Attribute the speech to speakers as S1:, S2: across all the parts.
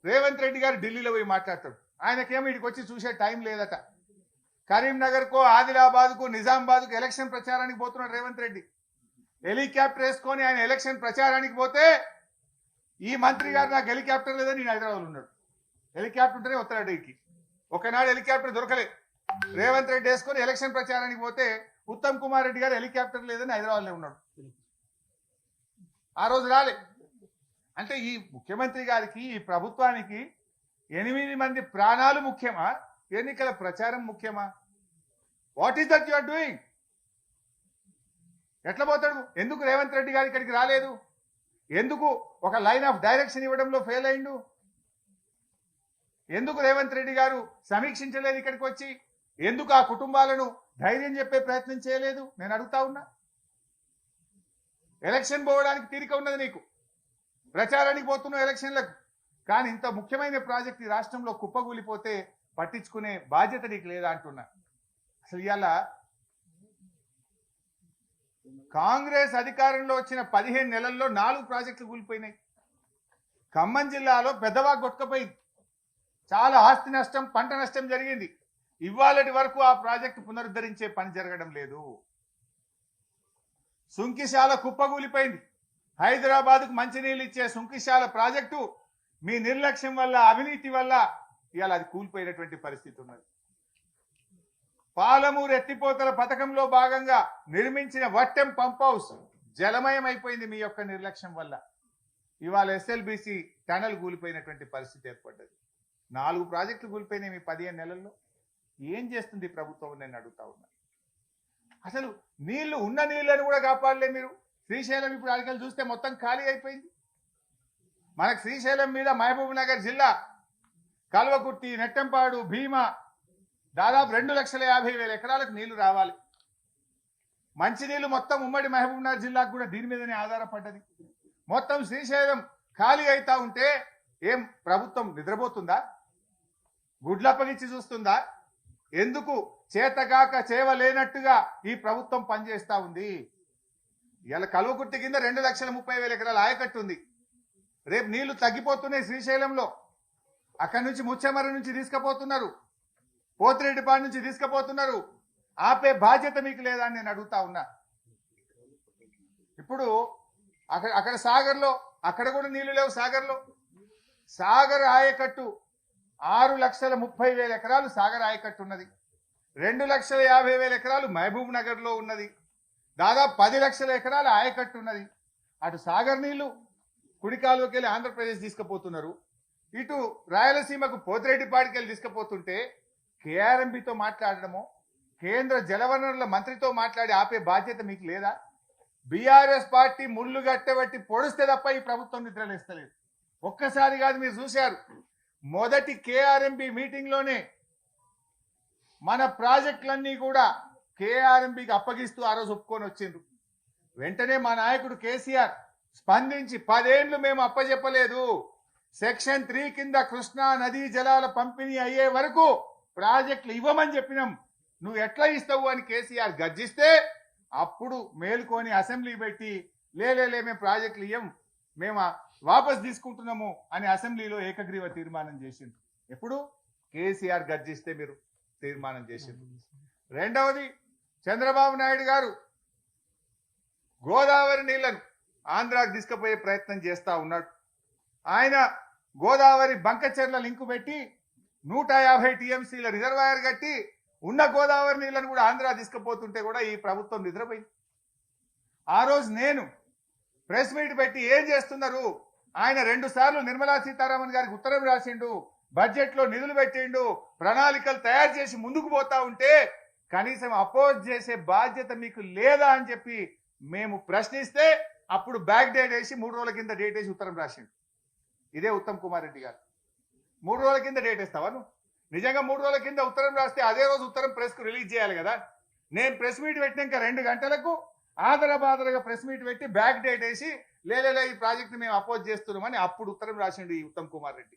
S1: రేవంత్ రెడ్డి గారు ఢిల్లీలో పోయి మాట్లాడతాడు. ఆయనకేమో ఇక్కడికి వచ్చి చూసే టైం లేదట. కరీంనగర్కో ఆదిలాబాద్కు నిజామాబాద్కు ఎలక్షన్ ప్రచారానికి పోతున్నాడు రేవంత్ రెడ్డి. హెలికాప్టర్ వేసుకొని ఆయన ఎలక్షన్ ప్రచారానికి పోతే ఈ మంత్రి గారు నాకు హెలికాప్టర్ లేదని నేను హైదరాబాద్ ఉన్నాడు. హెలికాప్టర్ ఉంటేనే వస్తాడు ఇంటికి. ఒకనాడు హెలికాప్టర్ దొరకలేదు. రేవంత్ రెడ్డి వేసుకొని ఎలక్షన్ ప్రచారానికి పోతే ఉత్తమ్ కుమార్ రెడ్డి గారు హెలికాప్టర్ లేదని హైదరాబాద్లో ఉన్నాడు. ఆ రోజు రాలే. అంటే ఈ ముఖ్యమంత్రి గారికి, ఈ ప్రభుత్వానికి 8 మంది ప్రాణాలు ముఖ్యమా, ఎన్నికల ప్రచారం ముఖ్యమా? What is that you are doing? ఎట్లా పోతాడు? ఎందుకు రేవంత్ రెడ్డి గారు ఇక్కడికి రాలేదు? ఎందుకు ఒక లైన్ ఆఫ్ డైరెక్షన్ ఇవ్వడంలో ఫెయిల్ అయిండు? ఎందుకు రేవంత్ రెడ్డి గారు సమీక్షించలేదు ఇక్కడికి వచ్చి? ఎందుకు ఆ కుటుంబాలను ధైర్యం చెప్పే ప్రయత్నం చేయలేదు? నేను అడుగుతా ఉన్నా. ఎలక్షన్ పోవడానికి తీరిక ఉన్నది నీకు, ప్రచారానికి పోతున్నావు ఎలక్షన్లకు, కానీ ఇంత ముఖ్యమైన ప్రాజెక్ట్ ఈ రాష్ట్రంలో కుప్పగూలిపోతే పట్టించుకునే బాధ్యత నీకు లేదా అంటున్నా. అసలు ఇవాళ కాంగ్రెస్ అధికారంలో వచ్చిన 15 నెలల్లో 4 ప్రాజెక్టులు కూలిపోయినాయి. ఖమ్మం జిల్లాలో పెద్దవాగు కొట్టుకుపోయింది. చాలా ఆస్తి నష్టం, పంట నష్టం జరిగింది. ఇవాళటి వరకు ఆ ప్రాజెక్టు పునరుద్ధరించే పని జరగడం లేదు. సుంకిశాల కుప్పగూలిపోయింది. హైదరాబాద్కు మంచినీళ్ళు ఇచ్చే సుంకిశాల ప్రాజెక్టు మీ నిర్లక్ష్యం వల్ల, అవినీతి వల్ల ఇవాళ అది కూలిపోయినటువంటి పరిస్థితి ఉన్నది. పాలమూరు ఎత్తిపోతల పథకంలో భాగంగా నిర్మించిన వట్టెం పంప్ హౌస్ జలమయం అయిపోయింది మీ యొక్క నిర్లక్ష్యం వల్ల. ఇవాళ ఎస్ఎల్బిసి టనల్ కూలిపోయినటువంటి పరిస్థితి ఏర్పడ్డది. 4 ప్రాజెక్టులు కూలిపోయినాయి మీ 15 నెలల్లో. ఏం చేస్తుంది ప్రభుత్వం? నేను అడుగుతా ఉన్నా. అసలు నీళ్లు, ఉన్న నీళ్లను కూడా కాపాడలే మీరు. శ్రీశైలం ఇప్పుడు అడిగలు చూస్తే మొత్తం ఖాళీ అయిపోయింది. మనకు శ్రీశైలం మీద మహబూబ్ నగర్ జిల్లా కల్వకుర్తి, నెట్టంపాడు, భీమా దాదాపు 2,50,000 ఎకరాలకు నీళ్లు రావాలి. మంచినీళ్లు మొత్తం ఉమ్మడి మహబూబ్ నగర్ జిల్లాకు కూడా దీని మీదనే ఆధారపడ్డది. మొత్తం శ్రీశైలం ఖాళీ అవుతా ఉంటే ఏం ప్రభుత్వం నిద్రపోతుందా? గుడ్లప్పగిచ్చి చూస్తుందా? ఎందుకు చేతగాక చేవలేనట్టుగా ఈ ప్రభుత్వం పనిచేస్తా ఉంది? ఇలా కల్వకుర్తి కింద 2,30,000 ఎకరాల ఆయకట్టు ఉంది. రేపు నీళ్లు తగ్గిపోతున్నాయి శ్రీశైలంలో. అక్కడి నుంచి ముచ్చెమర్రి నుంచి తీసుకుపోతున్నారు, పోతిరెడ్డిపాడు నుంచి తీసుకుపోతున్నారు. ఆపే బాధ్యత మీకు లేదా అని నేను అడుగుతా ఉన్నా. ఇప్పుడు అక్కడ సాగర్లో, అక్కడ కూడా నీళ్లు లేవు. సాగర్ ఆయకట్టు 6,30,000 ఎకరాలు సాగర్ ఆయకట్టు ఉన్నది. 2,50,000 ఎకరాలు మహబూబ్ నగర్ లో ఉన్నది. దాదాపు 10 లక్షల ఎకరాల ఆయకట్టు ఉన్నది. అటు సాగర్ నీళ్లు కుడికాలువకి వెళ్ళి ఆంధ్రప్రదేశ్ తీసుకుపోతున్నారు, ఇటు రాయలసీమకు పోతిరెడ్డిపాడికి వెళ్ళి తీసుకుపోతుంటే కేఆర్ఎంబితో మాట్లాడడమో, కేంద్ర జలవనరుల మంత్రితో మాట్లాడి ఆపే బాధ్యత మీకు లేదా? బీఆర్ఎస్ పార్టీ ముళ్ళు గట్టబట్టి పొడిస్తే తప్ప ఈ ప్రభుత్వం నిద్రలేస్తలేదు. ఒక్కసారి కాదు, మీరు చూశారు. మొదటి కేఆర్ఎంబి మీటింగ్ లోనే మన ప్రాజెక్టులన్నీ కూడా కేఆర్ఎంబికి అప్పగిస్తూ ఆ రోజు ఒప్పుకొని వచ్చిండ్రు. వెంటనే మా నాయకుడు కేసీఆర్ స్పందించి 10 ఏళ్లు మేము అప్పజెప్పలేదు, సెక్షన్ 3 కింద కృష్ణా నదీ జలాల పంపిణీ అయ్యే వరకు ప్రాజెక్టులు ఇవ్వమని చెప్పినాం, నువ్వు ఎట్లా ఇస్తావు అని కేసీఆర్ గర్జిస్తే అప్పుడు మేల్కొని అసెంబ్లీ పెట్టి లేలే మేము ప్రాజెక్టులు ఇవ్వం, మేము వాపస్ తీసుకుంటున్నాము అని అసెంబ్లీలో ఏకగ్రీవ తీర్మానం చేసిండ్రు. ఎప్పుడు? కేసీఆర్ గర్జిస్తే మీరు తీర్మానం చేసిండ్రు. రెండవది, చంద్రబాబు నాయుడు గారు గోదావరి నీళ్లను ఆంధ్రాకు తీసుకుపోయే ప్రయత్నం చేస్తా ఉన్నాడు. ఆయన గోదావరి బంకచెర్ల లింకు పెట్టి 150 టీఎంసీల రిజర్వాయర్ కట్టి ఉన్న గోదావరి నీళ్లను కూడా ఆంధ్ర తీసుకుపోతుంటే కూడా ఈ ప్రభుత్వం నిద్రపోయింది. ఆ రోజు నేను ప్రెస్ మీట్ పెట్టి ఏం చేస్తున్నారు, ఆయన 2 సార్లు నిర్మలా సీతారామన్ గారికి ఉత్తరం రాసిండు, బడ్జెట్ లో నిధులు పెట్టిండు, ప్రణాళికలు తయారు చేసి ముందుకు పోతా ఉంటే కనీసం అపోజ్ చేసే బాధ్యత మీకు లేదా అని చెప్పి మేము ప్రశ్నిస్తే అప్పుడు బ్యాక్ డేట్ వేసి 3 రోజుల కింద డేట్ వేసి ఉత్తరం రాసిండు. ఇదే ఉత్తమ్ కుమార్ రెడ్డి గారు. 3 రోజుల కింద డేట్ వేస్తావా నువ్వు? నిజంగా 3 రోజుల కింద ఉత్తరం రాస్తే అదే రోజు ఉత్తరం ప్రెస్ కు రిలీజ్ చేయాలి కదా. నేను ప్రెస్ మీట్ పెట్టినాక 2 గంటలకు ఆదరబాదరగా ప్రెస్ మీట్ పెట్టి బ్యాక్ డేట్ వేసి లేలే ఈ ప్రాజెక్ట్ మేము అపోజ్ చేస్తున్నామని అప్పుడు ఉత్తరం రాసిండు ఈ ఉత్తమ్ కుమార్ రెడ్డి.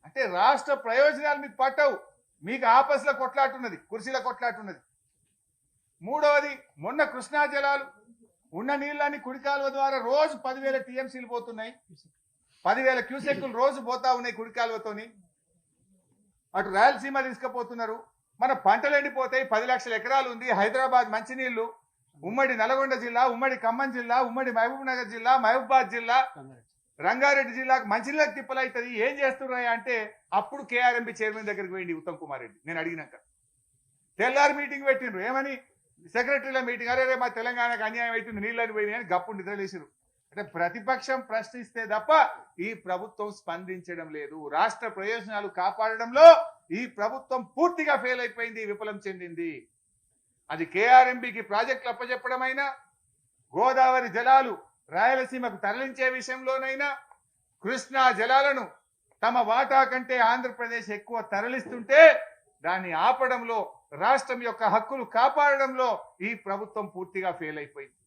S1: అంటే రాష్ట్ర ప్రయోజనాలు మీకు పట్టవు, మీకు ఆపస్ల కొట్లాటున్నది, కుర్చీల కొట్లాటున్నది. మూడవది, మొన్న కృష్ణా జలాలు ఉన్న నీళ్ళని కుడికాలువ ద్వారా రోజు 10,000 టీఎంసీలు పోతున్నాయి. 10,000 క్యూసెక్కులు రోజు పోతా ఉన్నాయి కుడి కాలువతోని. అటు రాయలసీమ తీసుకుపోతున్నారు. మన పంటలు ఎండిపోతాయి. 10 లక్షల ఎకరాలు ఉంది. హైదరాబాద్ మంచినీళ్లు, ఉమ్మడి నల్గొండ జిల్లా, ఉమ్మడి ఖమ్మం జిల్లా, ఉమ్మడి మహబూబ్ నగర్ జిల్లా, మహబూబాద్ జిల్లా, రంగారెడ్డి జిల్లాకు మంచినీళ్ళకి తిప్పలవుతుంది. ఏం చేస్తున్నాయి అంటే అప్పుడు కేఆర్ఎంబి చైర్మన్ దగ్గరికి పోయింది ఉత్తమ్ కుమార్ రెడ్డి. నేను అడిగినాక తెల్లారి మీటింగ్ పెట్టిండ్రు. ఏమని? సెక్రటరీల మీటింగ్. అరే మా తెలంగాణకు అన్యాయం అవుతుంది, నీళ్ళని పోయింది అని గప్పుడు నిద్రలేసారు. అంటే ప్రతిపక్షం ప్రశ్నిస్తే తప్ప ఈ ప్రభుత్వం స్పందించడం లేదు. రాష్ట్ర ప్రయోజనాలు కాపాడడంలో ఈ ప్రభుత్వం పూర్తిగా ఫెయిల్ అయిపోయింది, విఫలం చెందింది. అది కేఆర్ఎంబికి ప్రాజెక్టులు అప్పచెప్పడమైనా, గోదావరి జలాలు రాయలసీమకు తరలించే విషయంలోనైనా, కృష్ణా జలాలను తమ వాటా కంటే ఆంధ్రప్రదేశ్ ఎక్కువ తరలిస్తుంటే దాన్ని ఆపడంలో, రాష్ట్రం యొక్క హక్కులు కాపాడడంలో ఈ ప్రభుత్వం పూర్తిగా ఫెయిల్ అయిపోయింది.